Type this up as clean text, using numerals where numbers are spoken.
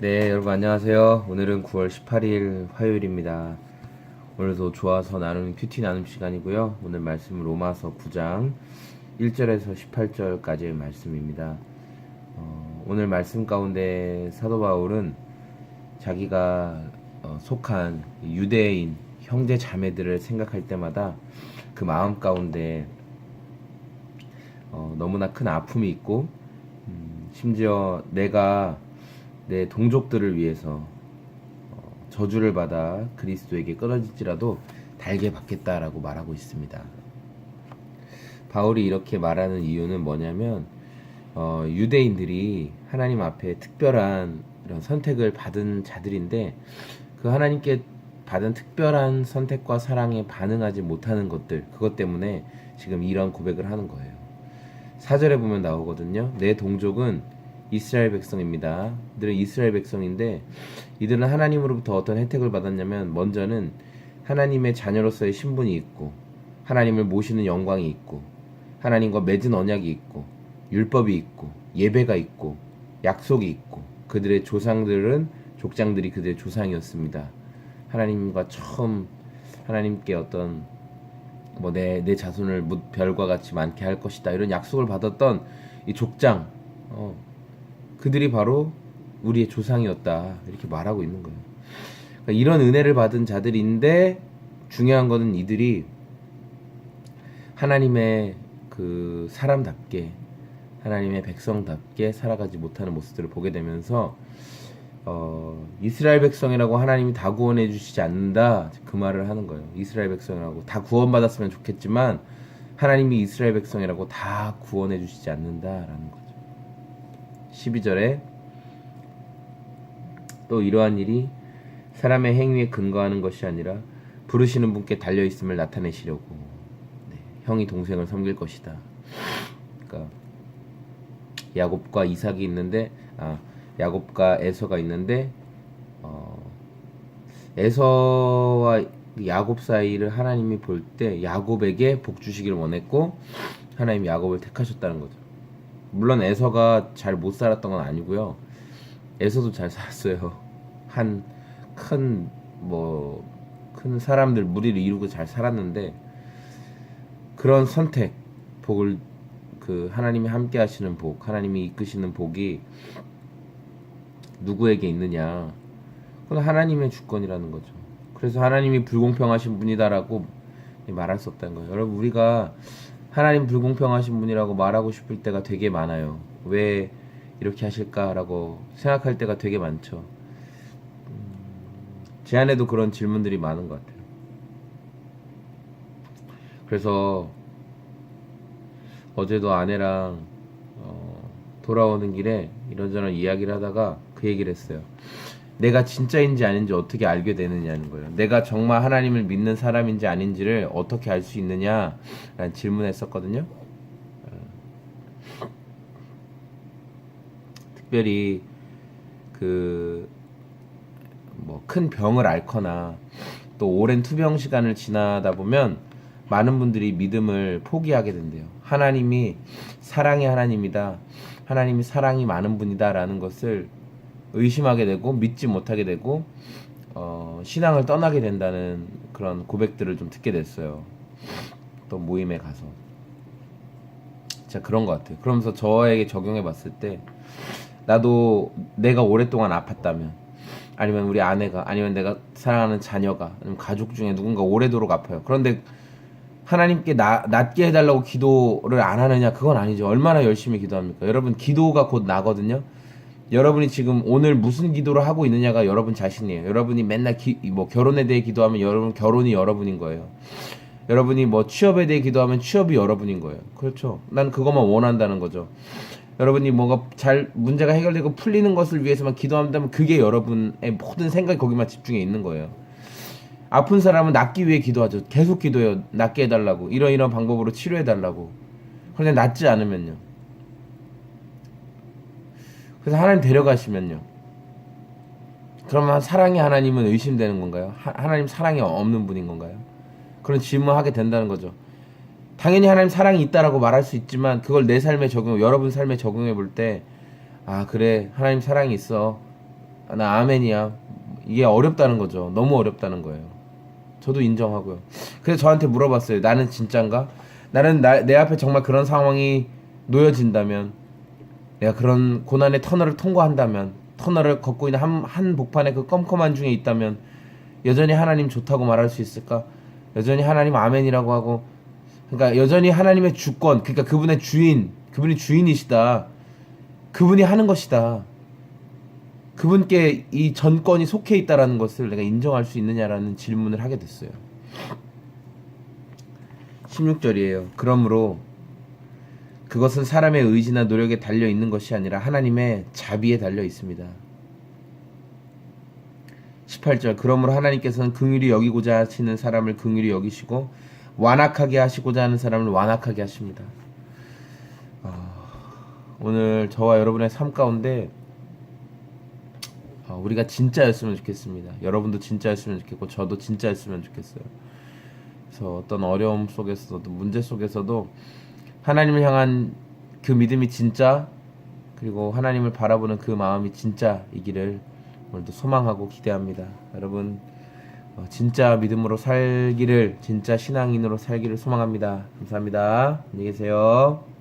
네, 여러분 안녕하세요. 오늘은 9월 18일 화요일입니다. 오늘도 좋아서 나누는 큐티 나눔 시간이고요. 오늘 말씀은 로마서 9장 1절에서 18절까지의 말씀입니다. 오늘 말씀 가운데 사도 바울은 자기가 속한 유대인 형제 자매들을 생각할 때마다 그 마음 가운데 너무나 큰 아픔이 있고 심지어 내가 내 동족들을 위해서 저주를 받아 그리스도에게 끊어질지라도 달게 받겠다라고 말하고 있습니다. 바울이 이렇게 말하는 이유는 뭐냐면 유대인들이 하나님 앞에 특별한 이런 선택을 받은 자들인데 그 하나님께 받은 특별한 선택과 사랑에 반응하지 못하는 것들, 그것 때문에 지금 이런 고백을 하는 거예요. 4절에 보면 나오거든요. 내 동족은 이스라엘 백성입니다. 이들은 이스라엘 백성인데 이들은 하나님으로부터 어떤 혜택을 받았냐면 먼저는 하나님의 자녀로서의 신분이 있고 하나님을 모시는 영광이 있고 하나님과 맺은 언약이 있고 율법이 있고 예배가 있고 약속이 있고 그들의 조상들은 족장들이 그들의 조상이었습니다. 하나님과 처음 하나님께 어떤 내 자손을 별과 같이 많게 할 것이다 이런 약속을 받았던 이 족장 그들이 바로 우리의 조상이었다 이렇게 말하고 있는 거예요. 그러니까 이런 은혜를 받은 자들인데 중요한 거는 이들이 하나님의 그 사람답게 하나님의 백성답게 살아가지 못하는 모습들을 보게 되면서 이스라엘 백성이라고 하나님이 다 구원해 주시지 않는다 그 말을 하는 거예요. 이스라엘 백성이라고 다 구원받았으면 좋겠지만 하나님이 이스라엘 백성이라고 다 구원해 주시지 않는다라는 거죠. 12절에 또 이러한 일이 사람의 행위에 근거하는 것이 아니라 부르시는 분께 달려있음을 나타내시려고 형이 동생을 섬길 것이다. 그러니까 야곱과 이삭이 있는데 야곱과 에서가 있는데 에서와 야곱 사이를 하나님이 볼 때 야곱에게 복 주시기를 원했고 하나님이 야곱을 택하셨다는 거죠. 물론 에서가 잘 못 살았던 건 아니고요. 에서도 잘 살았어요. 큰 사람들 무리를 이루고 잘 살았는데 그런 선택, 복을 그 하나님이 함께 하시는 복, 하나님이 이끄시는 복이 누구에게 있느냐? 그건 하나님의 주권이라는 거죠. 그래서 하나님이 불공평하신 분이다라고 말할 수 없다는 거예요. 여러분 우리가 하나님 불공평하신 분이라고 말하고 싶을 때가 되게 많아요. 왜 이렇게 하실까라고 생각할 때가 되게 많죠. 제 안에도 그런 질문들이 많은 것 같아요. 그래서 어제도 아내랑 돌아오는 길에 이런저런 이야기를 하다가 그 얘기를 했어요. 내가 진짜인지 아닌지 어떻게 알게 되느냐는 거예요. 내가 정말 하나님을 믿는 사람인지 아닌지를 어떻게 알 수 있느냐라는 질문을 했었거든요. 특별히 큰 병을 앓거나 또 오랜 투병 시간을 지나다 보면 많은 분들이 믿음을 포기하게 된대요. 하나님이 사랑의 하나님이다. 하나님이 사랑이 많은 분이다라는 것을 의심하게 되고 믿지 못하게 되고 신앙을 떠나게 된다는 그런 고백들을 좀 듣게 됐어요. 또 모임에 가서 진짜 그런 것 같아요. 그러면서 저에게 적용해 봤을 때 나도 내가 오랫동안 아팠다면 아니면 우리 아내가 아니면 내가 사랑하는 자녀가 아니면 가족 중에 누군가 오래도록 아파요. 그런데 하나님께 낫게 해달라고 기도를 안 하느냐? 그건 아니죠. 얼마나 열심히 기도합니까? 여러분 기도가 곧 나거든요. 여러분이 지금 오늘 무슨 기도를 하고 있느냐가 여러분 자신이에요. 여러분이 맨날 결혼에 대해 기도하면 여러분 결혼이 여러분인 거예요. 여러분이 취업에 대해 기도하면 취업이 여러분인 거예요. 그렇죠? 난 그것만 원한다는 거죠. 여러분이 뭔가 문제가 해결되고 풀리는 것을 위해서만 기도한다면 그게 여러분의 모든 생각이 거기만 집중해 있는 거예요. 아픈 사람은 낫기 위해 기도하죠. 계속 기도해요. 낫게 해달라고. 이런 방법으로 치료해달라고. 그런데 낫지 않으면요. 그래서 하나님 데려가시면요. 그러면 사랑의 하나님은 의심되는 건가요? 하나님 사랑이 없는 분인 건가요? 그런 질문을 하게 된다는 거죠. 당연히 하나님 사랑이 있다라고 말할 수 있지만 그걸 내 삶에 여러분 삶에 적용해 볼 때 그래 하나님 사랑이 있어. 나 아멘이야. 이게 어렵다는 거죠. 너무 어렵다는 거예요. 저도 인정하고요. 그래서 저한테 물어봤어요. 나는 진짠가? 나는 내 앞에 정말 그런 상황이 놓여진다면, 내가 그런 고난의 터널을 통과한다면, 터널을 걷고 있는 한 복판의 그 껌껌한 중에 있다면 여전히 하나님 좋다고 말할 수 있을까? 여전히 하나님 아멘이라고 하고, 그러니까 여전히 하나님의 주권, 그러니까 그분의 주인, 그분이 주인이시다. 그분이 하는 것이다. 그분께 이 전권이 속해 있다라는 것을 내가 인정할 수 있느냐라는 질문을 하게 됐어요. 16절이에요. 그러므로 그것은 사람의 의지나 노력에 달려 있는 것이 아니라 하나님의 자비에 달려 있습니다. 18절. 그러므로 하나님께서는 긍휼히 여기고자 하시는 사람을 긍휼히 여기시고 완악하게 하시고자 하는 사람을 완악하게 하십니다. 오늘 저와 여러분의 삶 가운데 우리가 진짜였으면 좋겠습니다. 여러분도 진짜였으면 좋겠고 저도 진짜였으면 좋겠어요. 그래서 어떤 어려움 속에서도, 문제 속에서도 하나님을 향한 그 믿음이 진짜, 그리고 하나님을 바라보는 그 마음이 진짜이기를 오늘도 소망하고 기대합니다. 여러분 진짜 믿음으로 살기를, 진짜 신앙인으로 살기를 소망합니다. 감사합니다. 안녕히 계세요.